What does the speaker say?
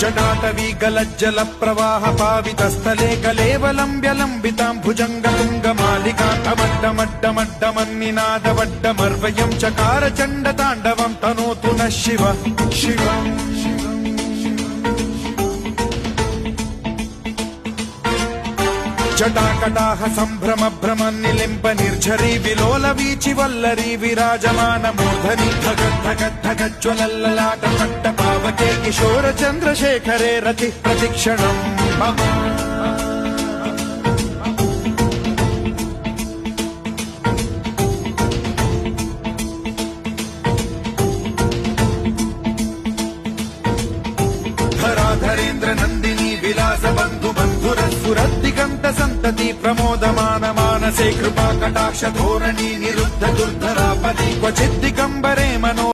जटाटवी गलज्जल प्रवाह पावितस्थले कलेवलम्ब्यलम्बितां भुजङ्गतुङ्गमालिकान्तमड्डमड्डमड्डमन्निनादवड्डमर्वयं चकार चण्डताण्डवं तनोतु नः शिव शिव जटाकटाह सम्भ्रम भ्रमन्निलिम्ब निर्झरी विलोल वीचि वल्लरी विराजमान मूर्धनि धगद्धगद्धगज्ज्वलल्ललाट पट्ट पावके किशोर चन्द्रशेखरे रति प्रतिक्षणम् मम धराधरेन्द्र नन्दिनी विलास बन्धु बन्धुरस्फुरद्दिगन्त सन्तति प्रमोदमान मानसे कृपा कटाक्ष धोरणी निरुद्ध दुर्धरापदि क्वचिद्दिगम्बरे मनो